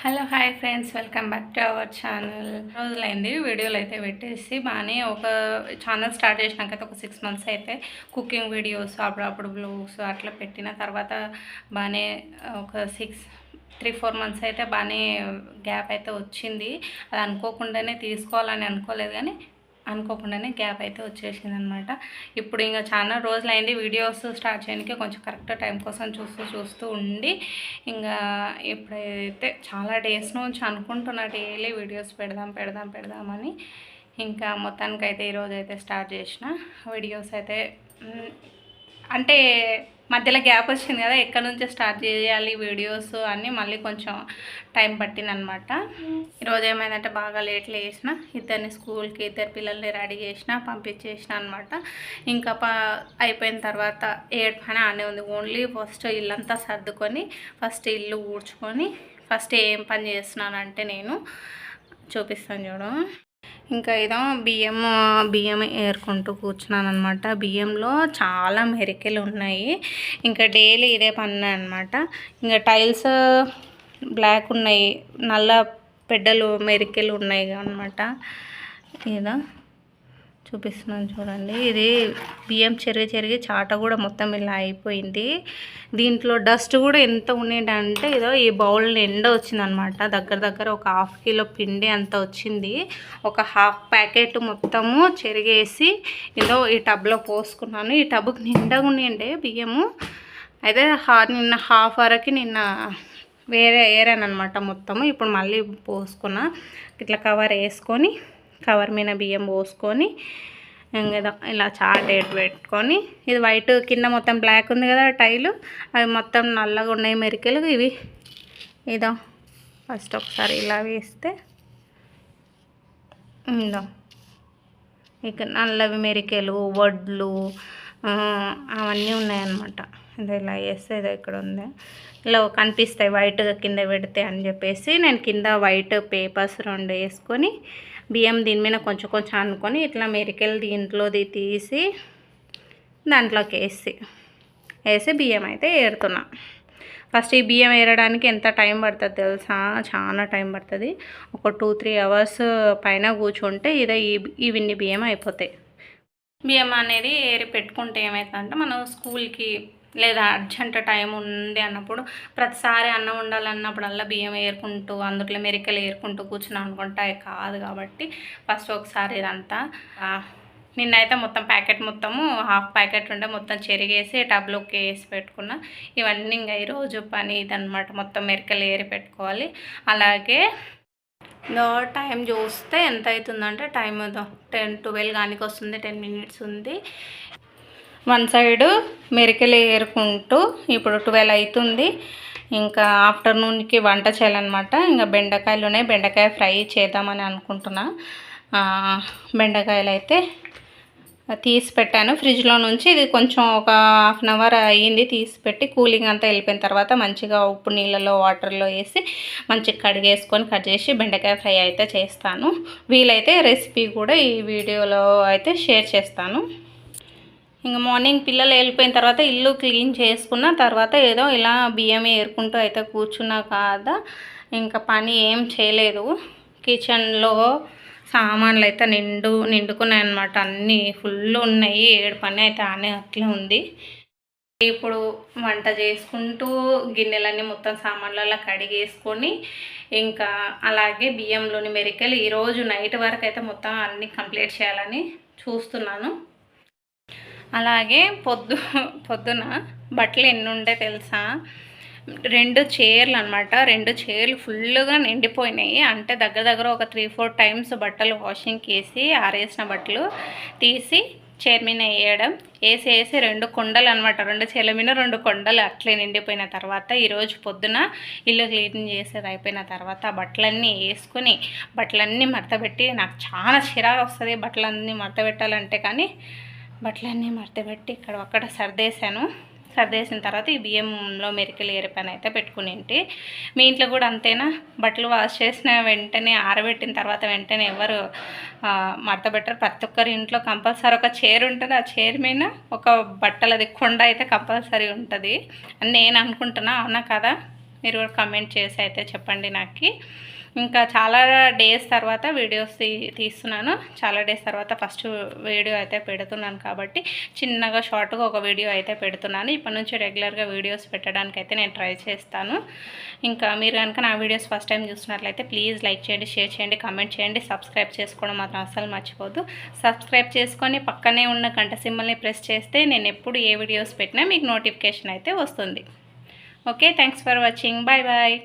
Hello hi friends, welcome back to our channel. రోజులైంది వీడియోలు అయితే పెట్టేసి బాగానే ఒక ఛానల్ స్టార్ట్ చేసినాకైతే ఒక 6 months అయితే కుకింగ్ వీడియోస్ అప్పుడప్పుడు బ్లాగ్స్ అట్లా పెట్టిన తర్వాత బాగానే ఒక 3-4 months అయితే బాగానే గ్యాప్ అయితే వచ్చింది. అది అనుకోకుండానే తీసుకోవాలని అనుకోలేదు, కానీ అనుకోకుండానే గ్యాప్ అయితే వచ్చేసింది అనమాట. ఇప్పుడు ఇంకా చాలా రోజులైంది వీడియోస్ స్టార్ట్ చేయడానికి, కొంచెం కరెక్ట్ టైం కోసం చూస్తూ ఉండి ఇంకా ఇప్పుడైతే చాలా డేస్ నుంచి అనుకుంటున్నా డైలీ వీడియోస్ పెడదామని. ఇంకా మొత్తానికైతే ఈరోజు అయితే స్టార్ట్ చేసిన వీడియోస్ అయితే. అంటే మధ్యలో గ్యాప్ వచ్చింది కదా, ఎక్కడి నుంచి స్టార్ట్ చేయాలి వీడియోస్ అని మళ్ళీ కొంచెం టైం పట్టిందనమాట. ఈరోజు ఏమైందంటే బాగా లేట్ లేసిన, ఇద్దరిని స్కూల్కి, ఇద్దరు పిల్లల్ని రెడీ చేసిన పంపించేసిన అనమాట. ఇంకా అయిపోయిన తర్వాత 8 పని ఆనే ఉంది. ఓన్లీ ఫస్ట్ ఇల్లంతా సర్దుకొని ఫస్ట్ ఇల్లు ఊడ్చుకొని ఫస్ట్ ఏం పని చేస్తున్నానంటే నేను చూపిస్తాను చూడు. ఇంకా ఇదో బియ్యం ఏరుకుంటూ కూర్చున్నాను అనమాట. బియ్యంలో చాలా మెరికలు ఉన్నాయి. ఇంకా డైలీ ఇదే పని అనమాట. ఇంకా టైల్స్ బ్లాక్ ఉన్నాయి, నల్ల పెద్దలు మెరికలు ఉన్నాయి అనమాట. ఇదో చూపిస్తున్నాను చూడండి. ఇది బియ్యం చెరిగి చాట కూడా మొత్తం ఇలా అయిపోయింది. దీంట్లో డస్ట్ కూడా ఎంత ఉండేటంటే ఇదో ఈ బౌల్ నిండా వచ్చిందనమాట. దగ్గర ఒక 1/2 kilo పిండి అంత వచ్చింది. ఒక 1/2 packet మొత్తము చెరిగేసి ఏదో ఈ టబ్లో పోసుకున్నాను. ఈ టబ్కి నిండగా ఉండే బియ్యము అయితే నిన్న 1/2 వరకు నిన్న ఏరానమాట మొత్తము. ఇప్పుడు మళ్ళీ పోసుకున్నా. ఇట్లా కవర్ వేసుకొని కవర్ మీద బియ్యం పోసుకొని ఇలా చాట్ పెట్టుకొని, ఇది వైట్ కింద మొత్తం బ్లాక్ ఉంది కదా టైలు, అవి మొత్తం నల్లగా ఉన్నాయి మెరికలు. ఇవి ఇదో ఫస్ట్ ఒకసారి ఇలా వేస్తే ఇదో ఇక నల్లవి మెరికలు, వడ్లు అవన్నీ ఉన్నాయన్నమాట. ఇదో ఇలా వేస్తే ఇదో ఇక్కడ ఉంది, ఇలా కనిపిస్తాయి వైట్గా కింద పెడితే అని చెప్పేసి నేను కింద వైట్ పేపర్స్ 2 వేసుకొని బియ్యం దీని మీద కొంచెం అనుకొని ఇట్లా మెరికలు దీంట్లోది తీసి దాంట్లోకి వేసి బియ్యం అయితే ఏరుతున్నా. ఫస్ట్ ఈ బియ్యం ఏరడానికి ఎంత టైం పడుతుంది తెలుసా? చాలా టైం పడుతుంది. ఒక 2-3 hours పైన కూర్చుంటే ఇదే ఇవన్నీ బియ్యం అయిపోతాయి. బియ్యం అనేది ఏరి పెట్టుకుంటే ఏమవుతుందంటే మనం స్కూల్కి లేదా అర్జెంట్ టైం ఉంది అన్నప్పుడు, ప్రతిసారి అన్నం వండాలన్నప్పుడల్లా బియ్యం ఏరుకుంటూ అందులో మెరికలు ఏరుకుంటూ కూర్చున్నాం అనుకుంటా కాదు. కాబట్టి ఫస్ట్ ఒకసారి ఇదంతా నిన్నైతే మొత్తం ప్యాకెట్ మొత్తము 1/2 packet ఉంటే మొత్తం చెరిగేసి టబ్లోకి వేసి పెట్టుకున్నా. ఇవన్నీ ఇంకా ఈరోజు పని ఇదనమాట. మొత్తం మెరికలు ఏరి పెట్టుకోవాలి. అలాగే టైం చూస్తే ఎంత అవుతుందంటే టైం 10-12 కానీ వస్తుంది, 10 minutes ఉంది. 1 side మెరికలు ఏరుకుంటూ ఇప్పుడు 12 అవుతుంది. ఇంకా ఆఫ్టర్నూన్కి వంట చేయాలన్నమాట. ఇంకా బెండకాయలు ఉన్నాయి, బెండకాయ ఫ్రై చేద్దామని అనుకుంటున్నా. బెండకాయలు అయితే తీసి పెట్టాను ఫ్రిడ్జ్లో నుంచి. ఇది కొంచెం ఒక 1/2 hour అయ్యింది తీసి పెట్టి. కూలింగ్ అంతా వెళ్ళిపోయిన తర్వాత మంచిగా ఉప్పు నీళ్ళలో వాటర్లో వేసి మంచిగా కడిగేసుకొని కట్ చేసి బెండకాయ ఫ్రై అయితే చేస్తాను. వీలైతే రెసిపీ కూడా ఈ వీడియోలో అయితే షేర్ చేస్తాను. ఇంకా మార్నింగ్ పిల్లలు వెళ్ళిపోయిన తర్వాత ఇల్లు క్లీన్ చేసుకున్న తర్వాత ఏదో ఇలా బియ్యం ఏరుకుంటూ అయితే కూర్చున్నా కదా, ఇంకా పని ఏం చేయలేదు. కిచెన్లో సామాన్లు అయితే నిండుకున్నాయి అన్నమాట. అన్నీ ఫుల్ ఉన్నాయి. 7 పని అయితే అట్లే ఉంది. ఇప్పుడు వంట చేసుకుంటూ గిన్నెలన్నీ మొత్తం సామాన్లలో కడిగేసుకొని ఇంకా అలాగే బియ్యంలోని మెరికలు ఈరోజు నైట్ వరకు అయితే మొత్తం అన్నీ కంప్లీట్ చేయాలని చూస్తున్నాను. అలాగే పొద్దున బట్టలు ఎన్ని ఉండే తెలుసా? 2 చైర్లు అనమాట. 2 చైర్లు ఫుల్గా నిండిపోయినాయి. అంటే దగ్గర ఒక 3-4 times బట్టలు వాషింగ్కి వేసి ఆరేసిన బట్టలు తీసి చైర్ మీద వేసి 2 కొండలు అనమాట. 2 చైర్ల మీద 2 కొండలు అట్లే నిండిపోయిన తర్వాత ఈరోజు పొద్దున ఇల్లు క్లీన్ చేసేది అయిపోయిన తర్వాత బట్టలన్నీ వేసుకొని బట్టలన్నీ మడతపెట్టి, నాకు చాలా చిరాకు వస్తుంది బట్టలన్నీ మడతపెట్టాలంటే, కానీ బట్టలన్నీ మడతపెట్టి ఇక్కడ అక్కడ సర్దేసిన తర్వాత ఈ బియ్యంలో మెరికలు ఏరే పని అయితే పెట్టుకునేంటి. మీ ఇంట్లో కూడా అంతేనా? బట్టలు వాష్ చేసిన వెంటనే ఆరబెట్టిన తర్వాత వెంటనే ఎవరు మడత పెట్టరు. ప్రతి ఒక్కరి ఇంట్లో కంపల్సరీ ఒక చైర్ ఉంటుంది. ఆ చైర్ మీద ఒక బట్టలది కొండ అయితే కంపల్సరీ ఉంటుంది అని నేను అనుకుంటున్నా. అవునా కదా? మీరు కూడా కమెంట్ చేసి అయితే చెప్పండి నాకు. ఇంకా చాలా డేస్ తర్వాత వీడియోస్ తీస్తున్నాను. చాలా డేస్ తర్వాత ఫస్ట్ వీడియో అయితే పెడుతున్నాను కాబట్టి చిన్నగా షార్ట్గా ఒక వీడియో అయితే పెడుతున్నాను. ఇప్పటి నుంచి రెగ్యులర్గా వీడియోస్ పెట్టడానికి అయితే నేను ట్రై చేస్తాను. ఇంకా మీరు కనుక నా వీడియోస్ ఫస్ట్ టైం చూస్తున్నట్లయితే ప్లీజ్ లైక్ చేయండి, షేర్ చేయండి, కామెంట్ చేయండి, సబ్స్క్రైబ్ చేసుకోవడం మాత్రం అస్సలు మర్చిపోద్దు. సబ్స్క్రైబ్ చేసుకొని పక్కనే ఉన్న గంట సింబల్ని ప్రెస్ చేస్తే నేను ఎప్పుడు ఏ వీడియోస్ పెట్టినా మీకు నోటిఫికేషన్ అయితే వస్తుంది. Okay, thanks for watching. Bye bye.